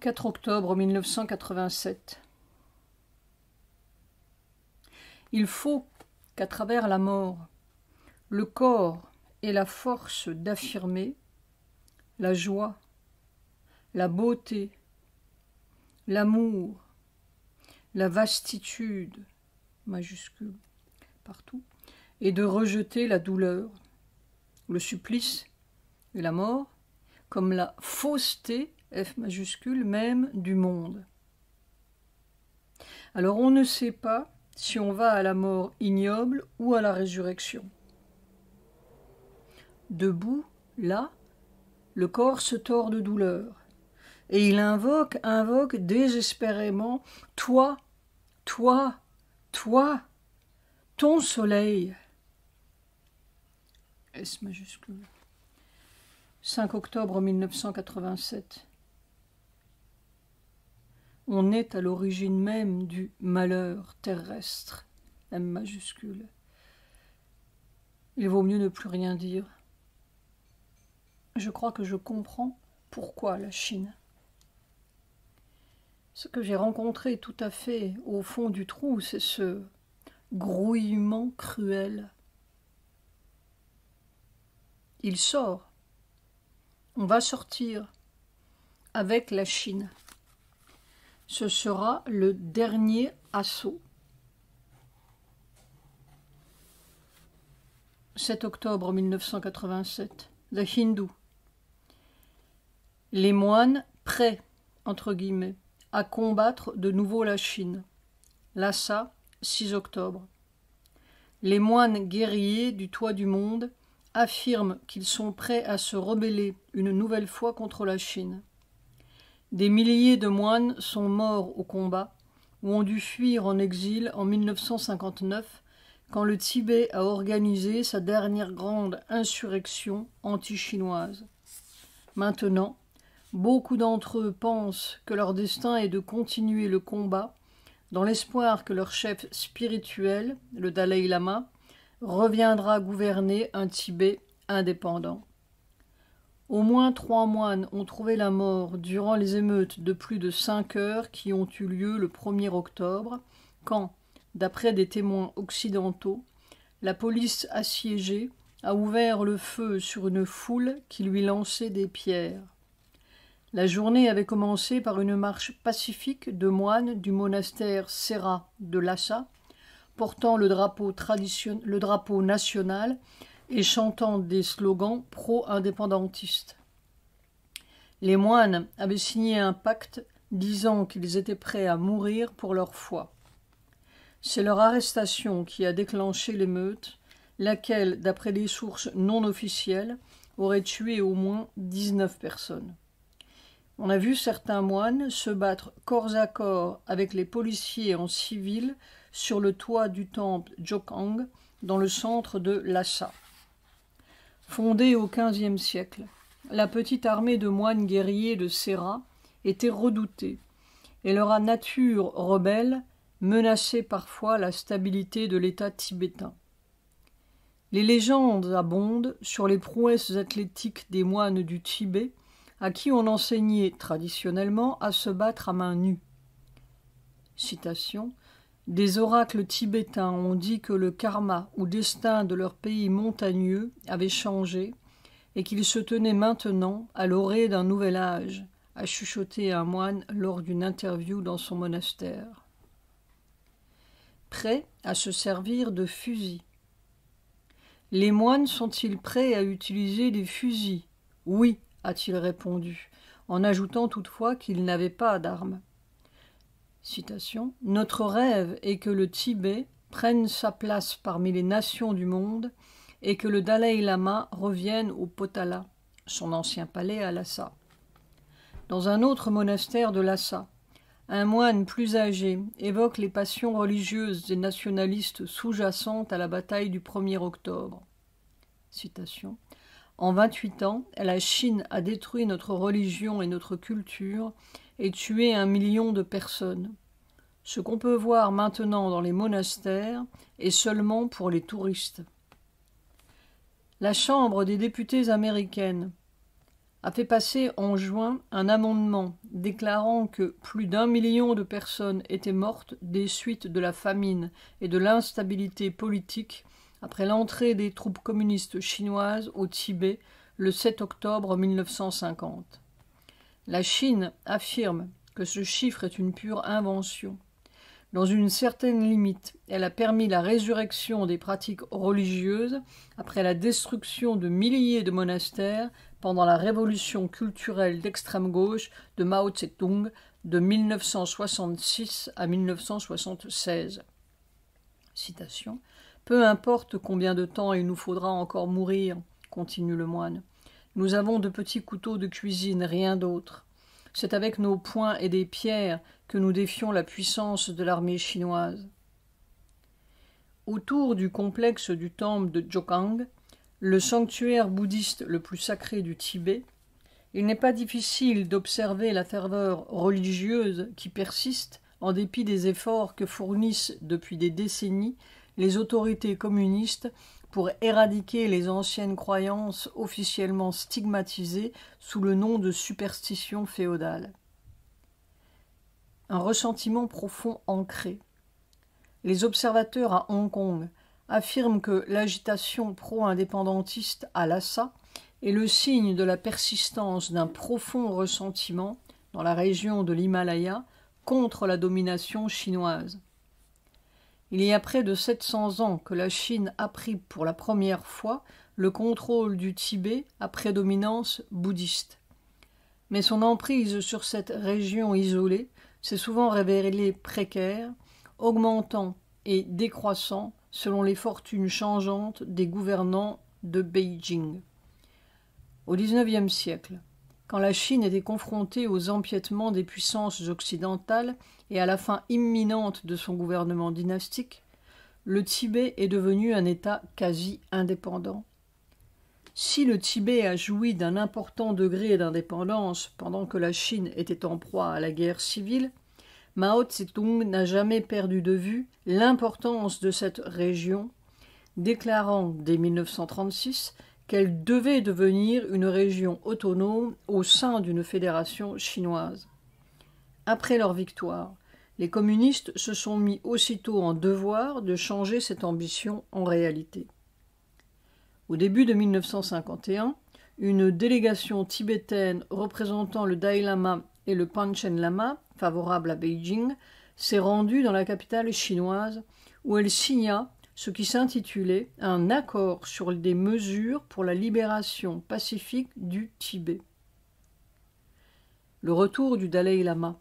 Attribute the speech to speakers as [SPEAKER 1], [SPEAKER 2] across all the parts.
[SPEAKER 1] 4 octobre 1987. Il faut qu'à travers la mort, le corps ait la force d'affirmer la joie, la beauté, l'amour, la vastitude, majuscule, partout, et de rejeter la douleur, le supplice et la mort, comme la fausseté, F majuscule, même du monde. Alors on ne sait pas si on va à la mort ignoble ou à la résurrection. Debout, là, le corps se tord de douleur, et il invoque désespérément « Toi, toi, toi, ton soleil !» S majuscule. 5 octobre 1987. On est à l'origine même du malheur terrestre, M majuscule. Il vaut mieux ne plus rien dire. Je crois que je comprends pourquoi la Chine. Ce que j'ai rencontré tout à fait au fond du trou, c'est ce grouillement cruel. Il sort. On va sortir avec la Chine. Ce sera le dernier assaut. 7 octobre 1987. The Hindu. Les moines prêts, entre guillemets, à combattre de nouveau la Chine. Lhasa, 6 octobre. Les moines guerriers du toit du monde affirment qu'ils sont prêts à se rebeller une nouvelle fois contre la Chine. Des milliers de moines sont morts au combat ou ont dû fuir en exil en 1959 quand le Tibet a organisé sa dernière grande insurrection anti-chinoise. Maintenant, beaucoup d'entre eux pensent que leur destin est de continuer le combat dans l'espoir que leur chef spirituel, le Dalai Lama, reviendra gouverner un Tibet indépendant. Au moins 3 moines ont trouvé la mort durant les émeutes de plus de 5 heures qui ont eu lieu le 1er octobre, quand, d'après des témoins occidentaux, la police assiégée a ouvert le feu sur une foule qui lui lançait des pierres. La journée avait commencé par une marche pacifique de moines du monastère Sera de Lhasa, portant le drapeau national et chantant des slogans pro-indépendantistes. Les moines avaient signé un pacte disant qu'ils étaient prêts à mourir pour leur foi. C'est leur arrestation qui a déclenché l'émeute, laquelle, d'après les sources non officielles, aurait tué au moins 19 personnes. On a vu certains moines se battre corps à corps avec les policiers en civil sur le toit du temple Jokang, dans le centre de Lhasa. Fondée au XVe siècle, la petite armée de moines guerriers de Sera était redoutée, et leur nature rebelle menaçait parfois la stabilité de l'État tibétain. Les légendes abondent sur les prouesses athlétiques des moines du Tibet, à qui on enseignait traditionnellement à se battre à main nue. Citation. Des oracles tibétains ont dit que le karma ou destin de leur pays montagneux avait changé et qu'ils se tenaient maintenant à l'orée d'un nouvel âge, a chuchoté un moine lors d'une interview dans son monastère. Prêts à se servir de fusils. Les moines sont-ils prêts à utiliser des fusils ? Oui, a-t-il répondu, en ajoutant toutefois qu'il n'avait pas d'armes. Citation. Notre rêve est que le Tibet prenne sa place parmi les nations du monde et que le Dalai Lama revienne au Potala, son ancien palais à Lhasa. Dans un autre monastère de Lhasa, un moine plus âgé évoque les passions religieuses et nationalistes sous-jacentes à la bataille du 1er octobre. Citation. En 28 ans, la Chine a détruit notre religion et notre culture et tué 1 million de personnes. Ce qu'on peut voir maintenant dans les monastères est seulement pour les touristes. La Chambre des députés américaine a fait passer en juin un amendement déclarant que plus d'1 million de personnes étaient mortes des suites de la famine et de l'instabilité politique après l'entrée des troupes communistes chinoises au Tibet le 7 octobre 1950. La Chine affirme que ce chiffre est une pure invention. Dans une certaine limite, elle a permis la résurrection des pratiques religieuses après la destruction de milliers de monastères pendant la révolution culturelle d'extrême gauche de Mao Tse-tung de 1966 à 1976. Citation. « Peu importe combien de temps il nous faudra encore mourir, continue le moine. Nous avons de petits couteaux de cuisine, rien d'autre. C'est avec nos poings et des pierres que nous défions la puissance de l'armée chinoise. » Autour du complexe du temple de Jokang, le sanctuaire bouddhiste le plus sacré du Tibet, il n'est pas difficile d'observer la ferveur religieuse qui persiste en dépit des efforts que fournissent depuis des décennies les autorités communistes pour éradiquer les anciennes croyances officiellement stigmatisées sous le nom de superstition féodale. Un ressentiment profond ancré. Les observateurs à Hong Kong affirment que l'agitation pro-indépendantiste à Lhasa est le signe de la persistance d'un profond ressentiment dans la région de l'Himalaya contre la domination chinoise. Il y a près de 700 ans que la Chine a pris pour la première fois le contrôle du Tibet à prédominance bouddhiste. Mais son emprise sur cette région isolée s'est souvent révélée précaire, augmentant et décroissant selon les fortunes changeantes des gouvernants de Beijing. Au XIXe siècle, quand la Chine était confrontée aux empiètements des puissances occidentales et à la fin imminente de son gouvernement dynastique, le Tibet est devenu un État quasi indépendant. Si le Tibet a joui d'un important degré d'indépendance pendant que la Chine était en proie à la guerre civile, Mao Tse-tung n'a jamais perdu de vue l'importance de cette région, déclarant dès 1936 qu'elle devait devenir une région autonome au sein d'une fédération chinoise. Après leur victoire, les communistes se sont mis aussitôt en devoir de changer cette ambition en réalité. Au début de 1951, une délégation tibétaine représentant le Dalai Lama et le Panchen Lama, favorable à Beijing, s'est rendue dans la capitale chinoise où elle signa ce qui s'intitulait « Un accord sur des mesures pour la libération pacifique du Tibet ». Le retour du Dalai Lama.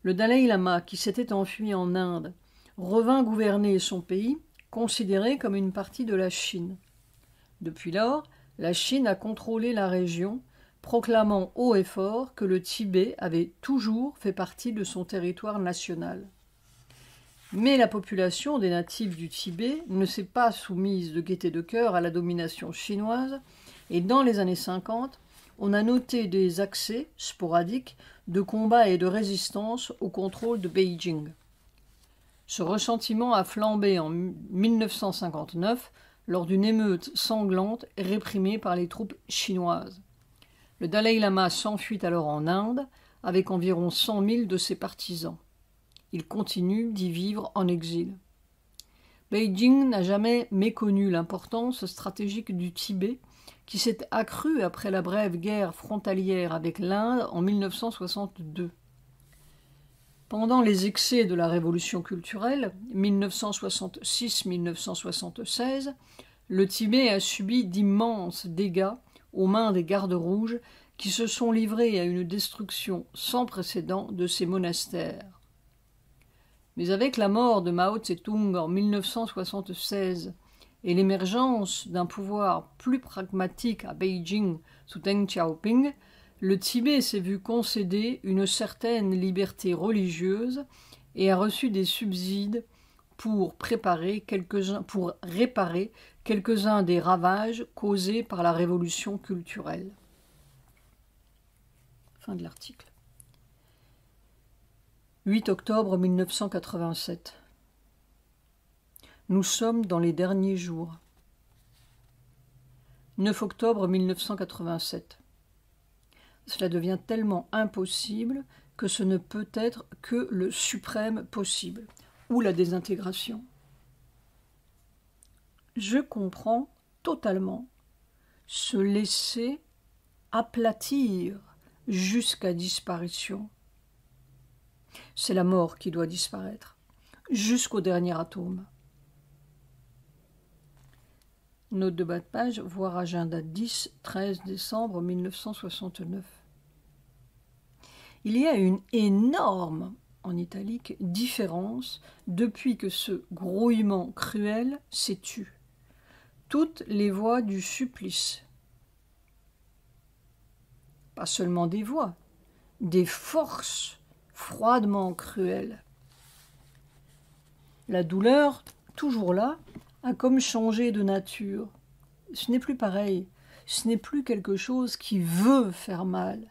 [SPEAKER 1] Le Dalai Lama, qui s'était enfui en Inde, revint gouverner son pays, considéré comme une partie de la Chine. Depuis lors, la Chine a contrôlé la région, proclamant haut et fort que le Tibet avait toujours fait partie de son territoire national. Mais la population des natifs du Tibet ne s'est pas soumise de gaieté de cœur à la domination chinoise, et dans les années 50, on a noté des accès sporadiques de combat et de résistance au contrôle de Beijing. Ce ressentiment a flambé en 1959 lors d'une émeute sanglante réprimée par les troupes chinoises. Le Dalai Lama s'enfuit alors en Inde avec environ 100 000 de ses partisans. Il continue d'y vivre en exil. Beijing n'a jamais méconnu l'importance stratégique du Tibet, qui s'est accrue après la brève guerre frontalière avec l'Inde en 1962. Pendant les excès de la révolution culturelle, 1966-1976, le Tibet a subi d'immenses dégâts aux mains des gardes rouges qui se sont livrés à une destruction sans précédent de ces monastères. Mais avec la mort de Mao Tse-tung en 1976 et l'émergence d'un pouvoir plus pragmatique à Beijing sous Deng Xiaoping, le Tibet s'est vu concéder une certaine liberté religieuse et a reçu des subsides pour réparer quelques-uns des ravages causés par la révolution culturelle. Fin de l'article. 8 octobre 1987. Nous sommes dans les derniers jours. 9 octobre 1987. cela devient tellement impossible que ce ne peut être que le suprême possible, ou la désintégration. Je comprends totalement se laisser aplatir jusqu'à disparition. C'est la mort qui doit disparaître, jusqu'au dernier atome. Note de bas de page, voir agenda 10-13 décembre 1969. Il y a une énorme, en italique, différence depuis que ce grouillement cruel s'est tu. Toutes les voix du supplice. Pas seulement des voix, des forces froidement cruelles. La douleur, toujours là, a comme changé de nature. Ce n'est plus pareil, ce n'est plus quelque chose qui veut faire mal.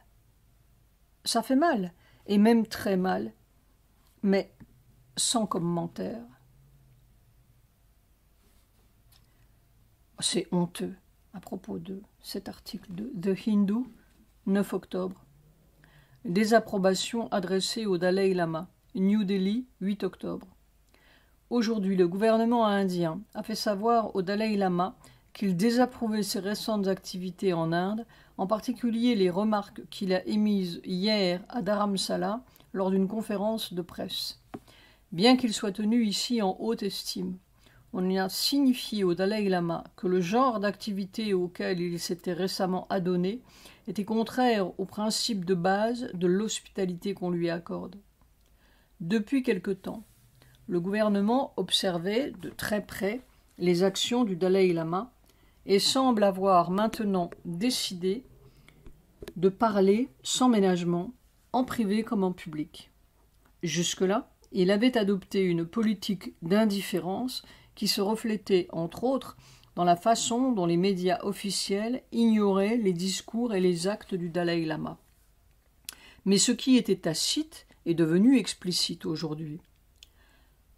[SPEAKER 1] Ça fait mal, et même très mal, mais sans commentaire. C'est honteux à propos de cet article de The Hindu, 9 octobre. Désapprobation adressée au Dalai Lama, New Delhi, 8 octobre. Aujourd'hui, le gouvernement indien a fait savoir au Dalai Lama qu'il désapprouvait ses récentes activités en Inde, en particulier les remarques qu'il a émises hier à Dharamsala lors d'une conférence de presse. Bien qu'il soit tenu ici en haute estime, on y a signifié au Dalai Lama que le genre d'activité auquel il s'était récemment adonné était contraire aux principes de base de l'hospitalité qu'on lui accorde. Depuis quelque temps, le gouvernement observait de très près les actions du Dalai Lama et semble avoir maintenant décidé de parler sans ménagement, en privé comme en public. Jusque-là, il avait adopté une politique d'indifférence qui se reflétait, entre autres, dans la façon dont les médias officiels ignoraient les discours et les actes du Dalai Lama. Mais ce qui était tacite est devenu explicite aujourd'hui.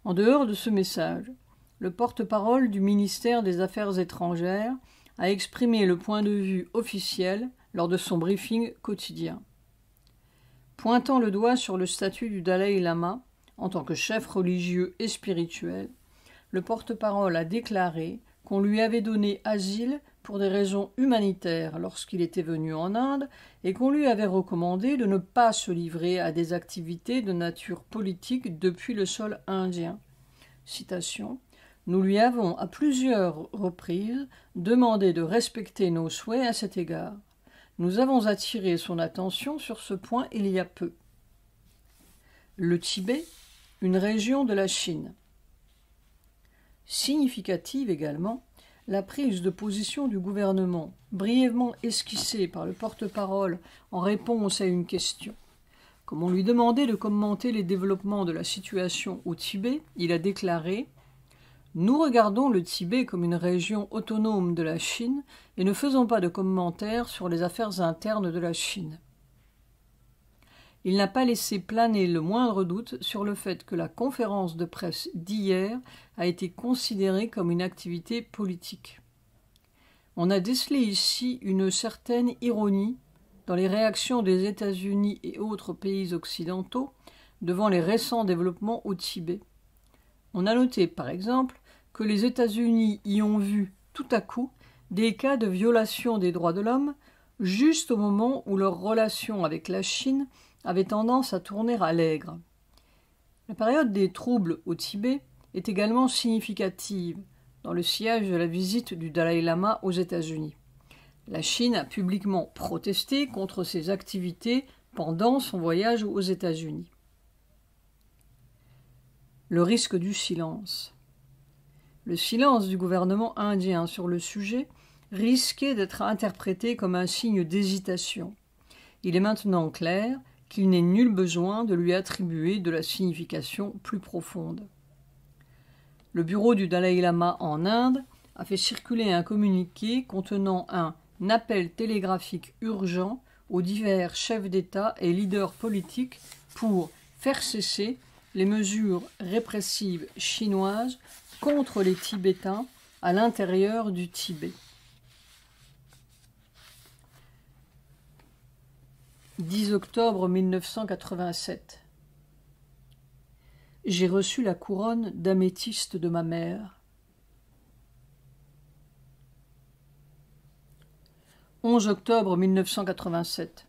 [SPEAKER 1] En dehors de ce message, le porte-parole du ministère des Affaires étrangères a exprimé le point de vue officiel lors de son briefing quotidien. Pointant le doigt sur le statut du Dalai Lama en tant que chef religieux et spirituel, le porte-parole a déclaré qu'on lui avait donné asile pour des raisons humanitaires lorsqu'il était venu en Inde et qu'on lui avait recommandé de ne pas se livrer à des activités de nature politique depuis le sol indien. Citation. « Nous lui avons à plusieurs reprises demandé de respecter nos souhaits à cet égard. Nous avons attiré son attention sur ce point il y a peu. » Le Tibet, une région de la Chine. Significative également, la prise de position du gouvernement, brièvement esquissée par le porte-parole en réponse à une question. Comme on lui demandait de commenter les développements de la situation au Tibet, il a déclaré « Nous regardons le Tibet comme une région autonome de la Chine et ne faisons pas de commentaires sur les affaires internes de la Chine. » Il n'a pas laissé planer le moindre doute sur le fait que la conférence de presse d'hier a été considérée comme une activité politique. On a décelé ici une certaine ironie dans les réactions des États-Unis et autres pays occidentaux devant les récents développements au Tibet. On a noté, par exemple, que les États-Unis y ont vu, tout à coup, des cas de violation des droits de l'homme, juste au moment où leur relation avec la Chine avait tendance à tourner à l'aigre. La période des troubles au Tibet est également significative dans le sillage de la visite du Dalai Lama aux États-Unis. La Chine a publiquement protesté contre ses activités pendant son voyage aux États-Unis. Le risque du silence. Le silence du gouvernement indien sur le sujet risquait d'être interprété comme un signe d'hésitation. Il est maintenant clair qu'il n'est nul besoin de lui attribuer de la signification plus profonde. Le bureau du Dalai Lama en Inde a fait circuler un communiqué contenant un appel télégraphique urgent aux divers chefs d'État et leaders politiques pour faire cesser les mesures répressives chinoises contre les Tibétains à l'intérieur du Tibet. 10 octobre 1987. J'ai reçu la couronne d'améthyste de ma mère. 11 octobre 1987.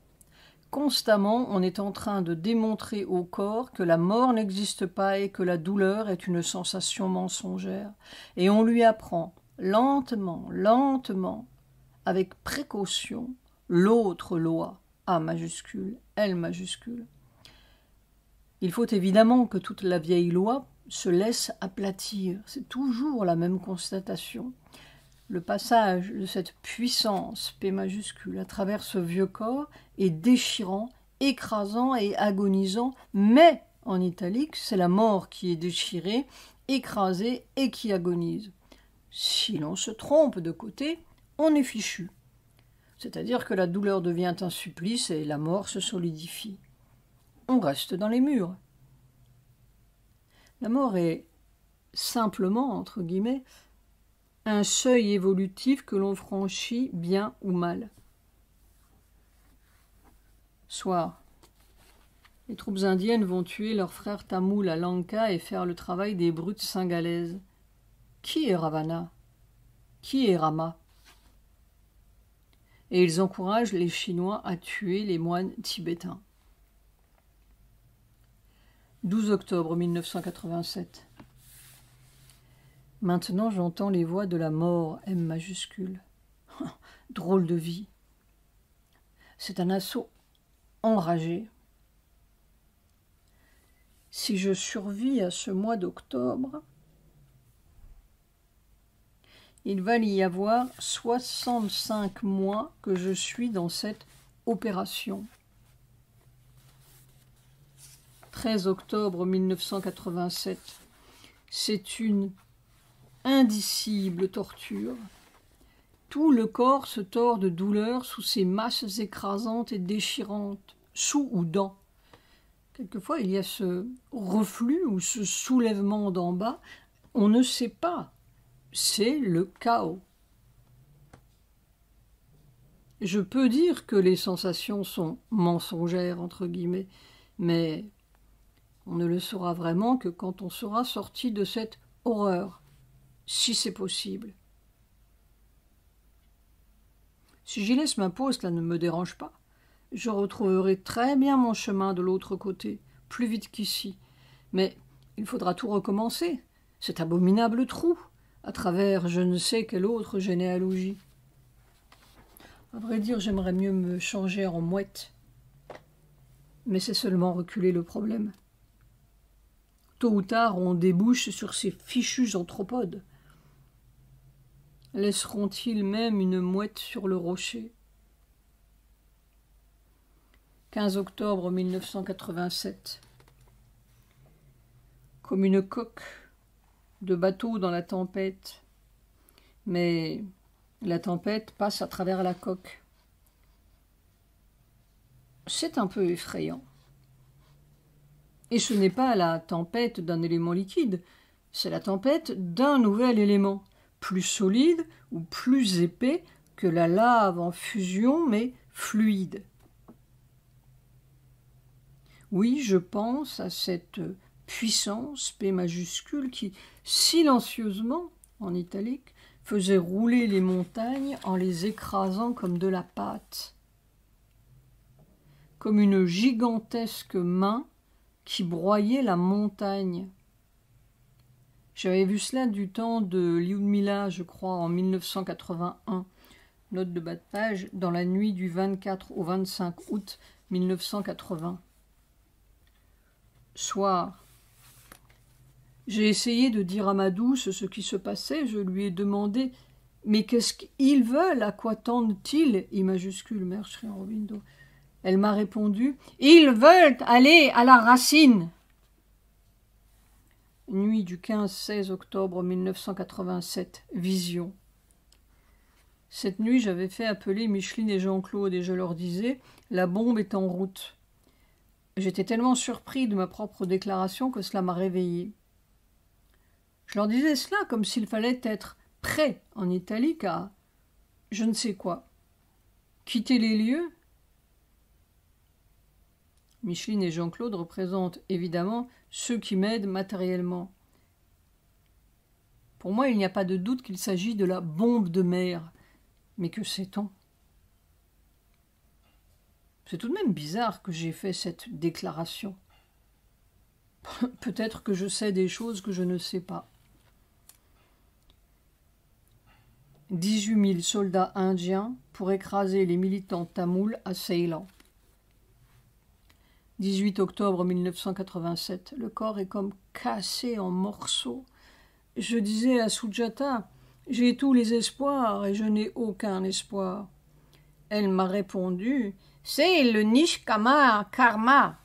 [SPEAKER 1] Constamment, on est en train de démontrer au corps que la mort n'existe pas et que la douleur est une sensation mensongère. Et on lui apprend, lentement, lentement, avec précaution, l'autre loi, A majuscule, L majuscule. Il faut évidemment que toute la vieille loi se laisse aplatir. C'est toujours la même constatation. Le passage de cette puissance, P majuscule, à travers ce vieux corps est déchirant, écrasant et agonisant, mais, en italique, c'est la mort qui est déchirée, écrasée et qui agonise. Si l'on se trompe de côté, on est fichu. C'est-à-dire que la douleur devient un supplice et la mort se solidifie. On reste dans les murs. La mort est simplement, entre guillemets, un seuil évolutif que l'on franchit bien ou mal. Soir. Les troupes indiennes vont tuer leurs frères tamouls à Lanka et faire le travail des brutes singalaises. Qui est Ravana? Qui est Rama? Et ils encouragent les Chinois à tuer les moines tibétains. 12 octobre 1987. Maintenant j'entends les voix de la mort, M majuscule. Drôle de vie. C'est un assaut enragé. Si je survis à ce mois d'octobre, il va y avoir 65 mois que je suis dans cette opération. 13 octobre 1987. C'est une indicible torture. Tout le corps se tord de douleur sous ces masses écrasantes et déchirantes, sous ou dans. Quelquefois, il y a ce reflux ou ce soulèvement d'en bas. On ne sait pas. C'est le chaos. Je peux dire que les sensations sont mensongères, entre guillemets, mais on ne le saura vraiment que quand on sera sorti de cette horreur, si c'est possible. Si j'y laisse ma peau, cela ne me dérange pas. Je retrouverai très bien mon chemin de l'autre côté, plus vite qu'ici. Mais il faudra tout recommencer, cet abominable trou, à travers je ne sais quelle autre généalogie. À vrai dire, j'aimerais mieux me changer en mouette. Mais c'est seulement reculer le problème. Tôt ou tard, on débouche sur ces fichus anthropodes. Laisseront-ils même une mouette sur le rocher? 15 octobre 1987. Comme une coque de bateau dans la tempête. Mais la tempête passe à travers la coque. C'est un peu effrayant. Et ce n'est pas la tempête d'un élément liquide, c'est la tempête d'un nouvel élément, plus solide ou plus épais que la lave en fusion, mais fluide. Oui, je pense à cette puissance, P majuscule, qui, silencieusement, en italique, faisait rouler les montagnes en les écrasant comme de la pâte. Comme une gigantesque main qui broyait la montagne. J'avais vu cela du temps de Lyudmila, je crois, en 1981. Note de bas de page, dans la nuit du 24 au 25 août 1980. Soir. J'ai essayé de dire à ma douce ce qui se passait. Je lui ai demandé « Mais qu'est-ce qu'ils veulent? À quoi tendent-ils » I majuscule, mère Sri Aurobindo. Elle m'a répondu « Ils veulent aller à la racine !» Nuit du 15-16 octobre 1987. Vision. Cette nuit, j'avais fait appeler Micheline et Jean-Claude et je leur disais « La bombe est en route ». J'étais tellement surpris de ma propre déclaration que cela m'a réveillé. Je leur disais cela comme s'il fallait être prêt en italique à je ne sais quoi. Quitter les lieux. Micheline et Jean-Claude représentent évidemment ceux qui m'aident matériellement. Pour moi, il n'y a pas de doute qu'il s'agit de la bombe de mer. Mais que sait-on? C'est tout de même bizarre que j'ai fait cette déclaration. Peut-être que je sais des choses que je ne sais pas. 18 000 soldats indiens pour écraser les militants tamouls à Ceylan. 18 octobre 1987. Le corps est comme cassé en morceaux. Je disais à Sujata, « J'ai tous les espoirs et je n'ai aucun espoir. » Elle m'a répondu, « C'est le Nishkama Karma. »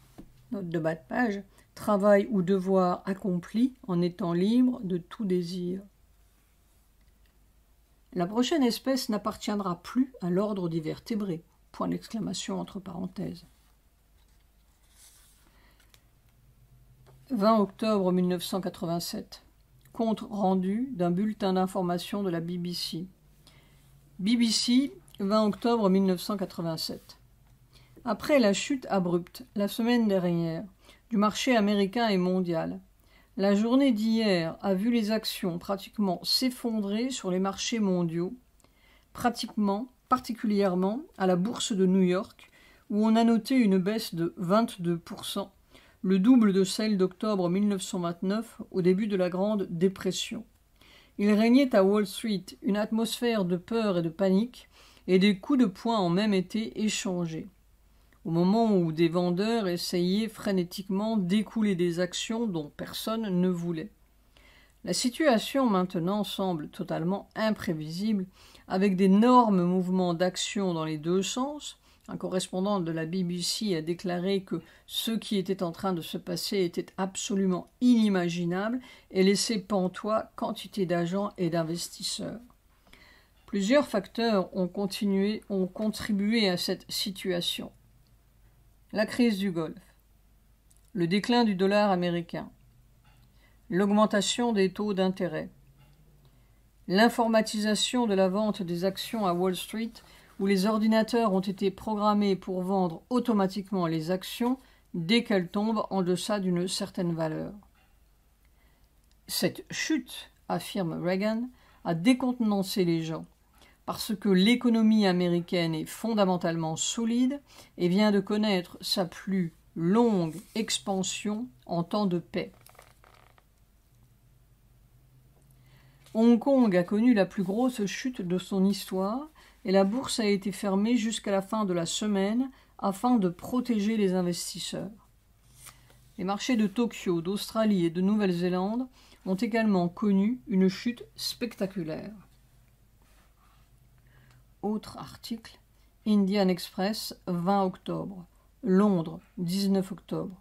[SPEAKER 1] Note de bas de page. Travail ou devoir accompli en étant libre de tout désir. La prochaine espèce n'appartiendra plus à l'ordre des vertébrés. Point d'exclamation entre parenthèses. 20 octobre 1987. Compte rendu d'un bulletin d'information de la BBC. BBC, 20 octobre 1987. Après la chute abrupte, la semaine dernière, du marché américain et mondial, la journée d'hier a vu les actions pratiquement s'effondrer sur les marchés mondiaux, particulièrement à la bourse de New York, où on a noté une baisse de 22%, le double de celle d'octobre 1929 au début de la Grande Dépression. Il régnait à Wall Street une atmosphère de peur et de panique, et des coups de poing ont même été échangés. Au moment où des vendeurs essayaient frénétiquement d'écouler des actions dont personne ne voulait. La situation maintenant semble totalement imprévisible, avec d'énormes mouvements d'action dans les deux sens. Un correspondant de la BBC a déclaré que ce qui était en train de se passer était absolument inimaginable et laissait pantois quantité d'agents et d'investisseurs. Plusieurs facteurs ont contribué à cette situation. La crise du Golfe, le déclin du dollar américain, l'augmentation des taux d'intérêt, l'informatisation de la vente des actions à Wall Street, où les ordinateurs ont été programmés pour vendre automatiquement les actions dès qu'elles tombent en deçà d'une certaine valeur. Cette chute, affirme Reagan, a décontenancé les gens, parce que l'économie américaine est fondamentalement solide et vient de connaître sa plus longue expansion en temps de paix. Hong Kong a connu la plus grosse chute de son histoire et la bourse a été fermée jusqu'à la fin de la semaine afin de protéger les investisseurs. Les marchés de Tokyo, d'Australie et de Nouvelle-Zélande ont également connu une chute spectaculaire. Autre article, Indian Express, 20 octobre. Londres, 19 octobre.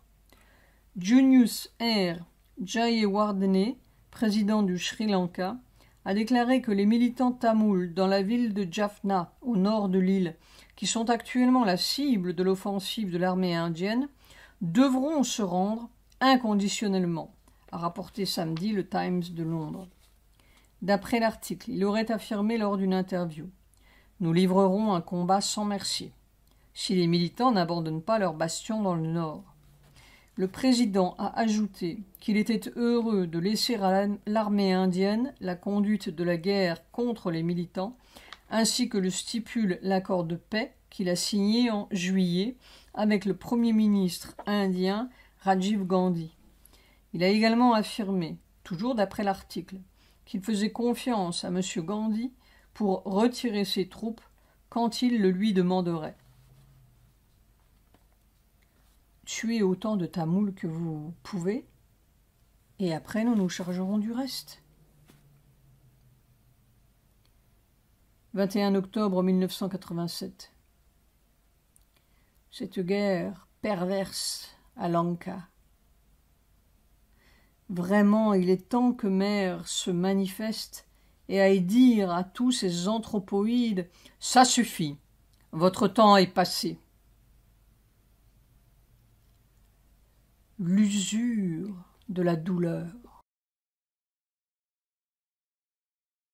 [SPEAKER 1] Junius R. Jayewardene, président du Sri Lanka, a déclaré que les militants tamouls dans la ville de Jaffna, au nord de l'île, qui sont actuellement la cible de l'offensive de l'armée indienne, devront se rendre inconditionnellement, a rapporté samedi le Times de Londres. D'après l'article, il aurait affirmé lors d'une interview: « Nous livrerons un combat sans merci, si les militants n'abandonnent pas leur bastion dans le nord. » Le président a ajouté qu'il était heureux de laisser à l'armée indienne la conduite de la guerre contre les militants, ainsi que le stipule l'accord de paix qu'il a signé en juillet avec le Premier ministre indien Rajiv Gandhi. Il a également affirmé, toujours d'après l'article, qu'il faisait confiance à M. Gandhi pour retirer ses troupes quand il le lui demanderait. Tuez autant de Tamouls que vous pouvez, et après nous nous chargerons du reste. 21 octobre 1987. Cette guerre perverse à Lanka. Vraiment, il est temps que Mère se manifeste et aille dire à tous ces anthropoïdes « Ça suffit, votre temps est passé ». L'usure de la douleur.